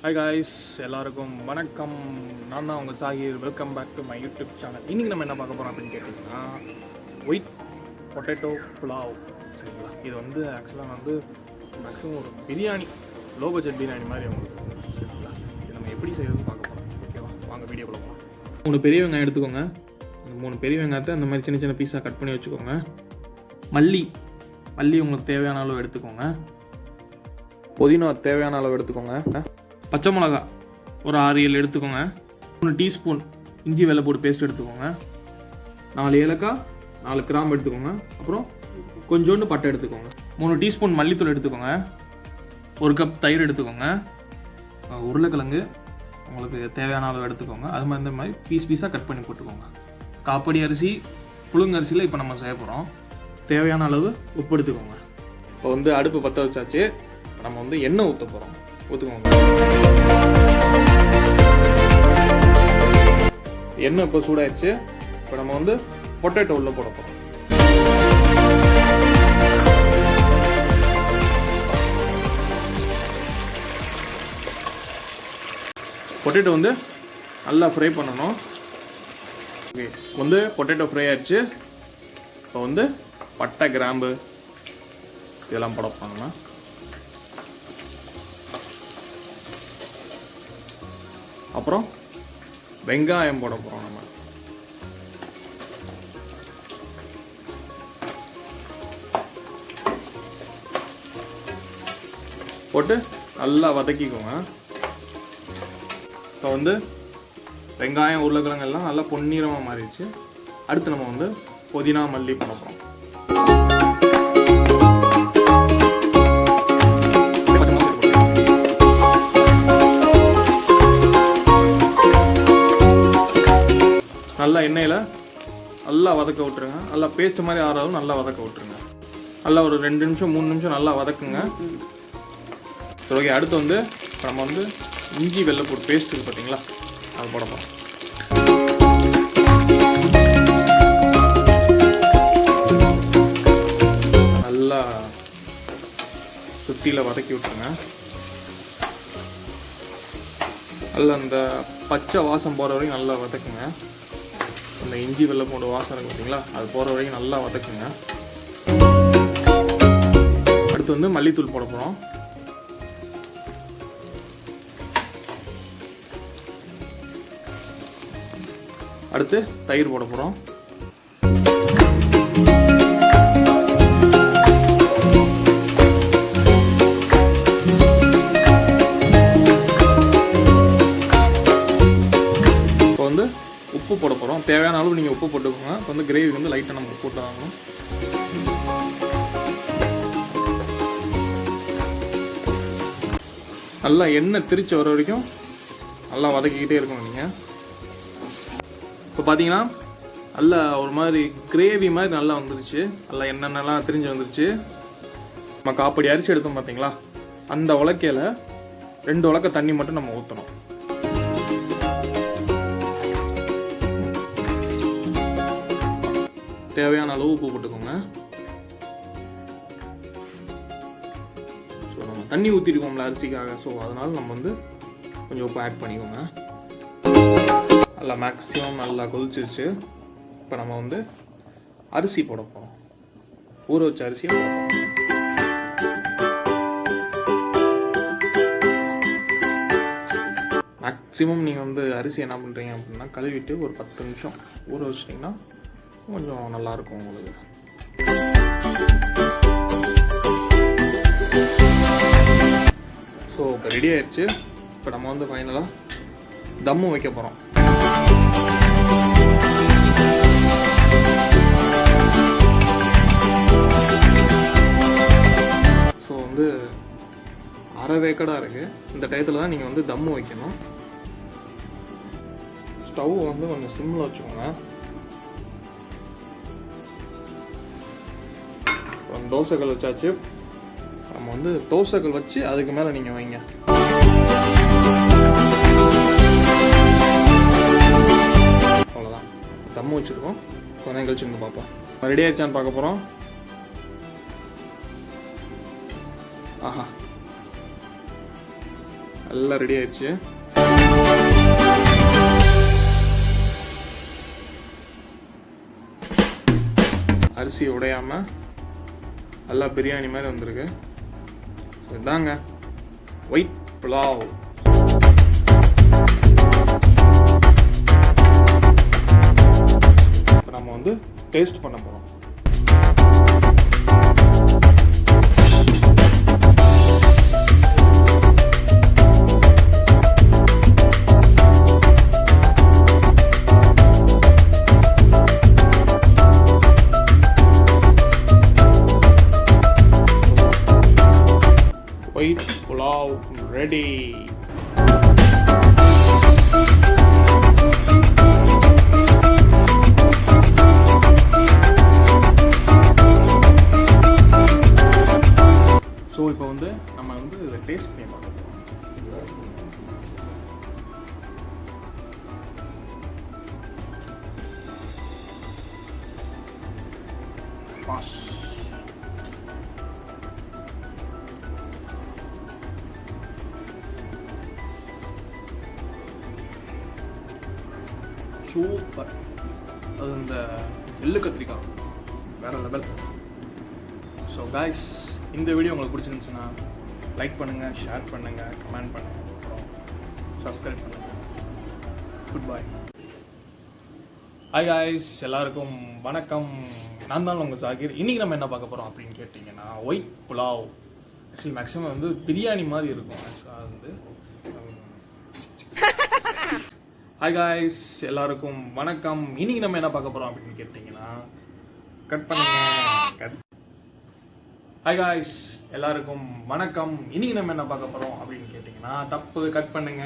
Hi guys, எல்லாருக்கும் வணக்கம். நான் தான் உங்கள் Zakir. Welcome back to my YouTube channel. இன்றைக்கி நம்ம என்ன பார்க்க போகிறோம் அப்படின்னு கேட்டிங்கன்னா, ஒயிட் பொட்டேட்டோ புலாவ். சரிங்களா, இது வந்து ஆக்சுவலாக மேக்ஸிமம் ஒரு பிரியாணி, லோ பட்ஜெட் பிரியாணி மாதிரி உங்களுக்கு. சரிங்களா, இது நம்ம எப்படி செய்யறதுன்னு பார்க்க போகிறோம். ஓகேவா, வாங்க வீடியோக்குள்ள போகலாம். 3 பெரிய வெங்காயம் எடுத்துக்கோங்க. அந்த 3 பெரிய வெங்காயத்தை அந்த மாதிரி சின்ன சின்ன பீஸாக கட் பண்ணி வச்சுக்கோங்க. மல்லி உங்களுக்கு தேவையான அளவு எடுத்துக்கோங்க. புதினா தேவையான அளவு எடுத்துக்கோங்க. பச்சை மிளகா ஒரு 6-7 எடுத்துக்கோங்க. 3 டீஸ்பூன் இஞ்சி வெள்ளைப்பூடு பேஸ்ட் எடுத்துக்கோங்க. 4 ஏலக்காய், 4 கிராம்பு எடுத்துக்கோங்க. அப்புறம் கொஞ்சோண்டு பட்டை எடுத்துக்கோங்க. 3 டீஸ்பூன் மல்லித்தூள் எடுத்துக்கோங்க. 1 கப் தயிர் எடுத்துக்கோங்க. உருளைக்கிழங்கு உங்களுக்கு தேவையான அளவு எடுத்துக்கோங்க. அது மாதிரி இந்த மாதிரி பீஸாக கட் பண்ணி போட்டுக்கோங்க. காப்படி அரிசி, புழுங்கரிசியில் இப்போ நம்ம செய்ய போகிறோம். தேவையான அளவு உப்பு எடுத்துக்கோங்க. இப்போ வந்து அடுப்பு பற்ற வச்சாச்சு. நம்ம வந்து எண்ணெய் ஊற்ற போகிறோம். ஊற்றுக்கோங்க. எண்ணெய் இப்போ சூடாயிடுச்சு. இப்போ நம்ம வந்து பொட்டேட்டோ உள்ள போட போகிறோம். பொட்டேட்டோ வந்து நல்லா ஃப்ரை பண்ணணும். ஓகே, வந்து பொட்டேட்டோ ஃப்ரை ஆயிடுச்சு. இப்போ வந்து பட்டை, கிராம்பு இதெல்லாம் போட போகிறோம்னா, அப்புறம் வெங்காயம் போட போகிறோம். நம்ம போட்டு நல்லா வதக்கிக்கோங்க. இப்போ வந்து வெங்காயம், உருளைக்கிழங்கு எல்லாம் நல்லா பொன்னிறமாக மாறிடுச்சு. அடுத்து நம்ம வந்து புதினா, மல்லி போட போகிறோம். நல்லா எண்ணெயில் நல்லா வதக்க விட்டுருங்க. நல்லா பேஸ்ட் மாதிரி ஆறாலும் நல்லா வதக்க விட்டுருங்க. நல்லா ஒரு 2 நிமிஷம் 3 நிமிஷம் நல்லா வதக்குங்க. ஓகே, அடுத்து வந்து நம்ம வந்து இஞ்சி வெள்ளைப்பூடு பேஸ்ட் இருக்குது பார்த்தீங்களா, அது போட போகிறோம். நல்லா சுத்தியில் வதக்கி விட்டுருங்க. நல்லா அந்த பச்சை வாசம் போகிற வரைக்கும் நல்லா வதக்குங்க. அந்த இஞ்சி வெள்ளைப்பூண்டு வாசம் இருக்குது பார்த்தீங்களா, அது போகிற வரைக்கும் நல்லா வதக்குங்க. அடுத்து வந்து மல்லித்தூள் போட போகிறோம். அடுத்து தயிர் போட போகிறோம். இப்போ வந்து உப்பு போட போகிறோம். தேவையான அளவு நீங்கள் உப்பு போட்டுக்கோங்க. இப்போ வந்து கிரேவி வந்து லைட்டாக நம்ம போட்டு வாங்கணும். நல்லா எண்ணெய் திரிச்சு வர வரைக்கும் நல்லா வதக்கிக்கிட்டே இருக்கணும் நீங்கள். இப்போ பார்த்தீங்கன்னா நல்லா ஒரு மாதிரி கிரேவி மாதிரி நல்லா வந்துருச்சு. நல்லா எண்ணெய்லாம் திரிஞ்சு வந்துருச்சு. நம்ம காப்படி அரிசி எடுத்தோம் பார்த்தீங்களா, அந்த உலக்கையில் 2 உலக்கை தண்ணி மட்டும் நம்ம ஊற்றணும். தேவையான அளவு உப்பு போட்டுக்கோங்க. ஸோ நம்ம தண்ணி ஊற்றிருக்கோம்ல அரிசிக்காக, ஸோ அதனால் நம்ம வந்து கொஞ்சம் உப்பு ஆட் பண்ணிக்கோங்க. நல்லா மேக்ஸிமம் நல்லா கொதிச்சிருச்சு. இப்போ நம்ம வந்து அரிசி போட போகிறோம். ஊற வச்ச அரிசியை போட போகிறோம். மேக்ஸிமம் நீங்கள் வந்து அரிசி என்ன பண்ணுறீங்க அப்படின்னா, கழுவிட்டு ஒரு 10 நிமிஷம் ஊற வச்சிட்டிங்கன்னா கொஞ்சம் நல்லாயிருக்கும் உங்களுக்கு. ஸோ இப்போ ரெடி ஆயிடுச்சு. இப்போ நம்ம வந்து ஃபைனலாக தம்மு வைக்க போகிறோம். ஸோ வந்து அரை வேக்கடாக இருக்குது. இந்த டயத்தில் தான் நீங்கள் வந்து தம்மு வைக்கணும். ஸ்டவ் வந்து கொஞ்சம் சிம்மில் வச்சுக்கோங்க. தோசைக்கல் வச்சாச்சு. நம்ம வந்து தோசைக்கல் வச்சு அதுக்கு மேலே நீங்கள் வைங்க. அவ்வளோதான், தம்மு வச்சுருக்கோம். கொஞ்சம் கழிச்சு வந்து பார்ப்போம். ரெடி ஆயிடுச்சான்னு பார்க்க போகிறோம். ஆஹா, எல்லாம் ரெடி ஆயிடுச்சு. அரிசி உடையாம நல்லா பிரியாணி மாதிரி வந்திருக்கு. இதாங்க ஒயிட் புலாவ். இப்போ நம்ம வந்து டேஸ்ட் பண்ண போகிறோம். White pulao ready. ஸோ இப்போ வந்து நம்ம வந்து இதை டேஸ்ட் பண்ணி பார்க்க போகிறோம். Boss super. அது இந்த எள்ளு கத்திரிக்காய் வேறு லெவல். ஸோ காய்ஸ், இந்த வீடியோ உங்களுக்கு பிடிச்சிருந்துச்சுன்னா லைக் பண்ணுங்கள், ஷேர் பண்ணுங்கள், கமெண்ட் பண்ணுங்கள், அப்புறம் சப்ஸ்கிரைப் பண்ணுங்கள். Good bye. ஹாய் காய்ஸ், எல்லாருக்கும் வணக்கம். நான் தான் உங்கள் சாகிர். இன்றைக்கி நம்ம என்ன பார்க்க போகிறோம் அப்படின்னு கேட்டிங்கன்னா ஒயிட் புலாவ். ஆக்சுவலி மேக்ஸிமம் வந்து பிரியாணி மாதிரி இருக்கும். ஆக்சுவலாக வந்து ஹாய் காய்ஸ், எல்லாருக்கும் வணக்கம். இன்னைக்கு நம்ம என்ன பார்க்க போறோம் அப்படின்னு கேட்டிங்கன்னா கட் பண்ணுங்க. ஹாய் காய்ஸ், எல்லாருக்கும் வணக்கம். இன்னைக்கு நம்ம என்ன பார்க்க போறோம் அப்படின்னு கேட்டிங்கன்னா தப்பு கட் பண்ணுங்க.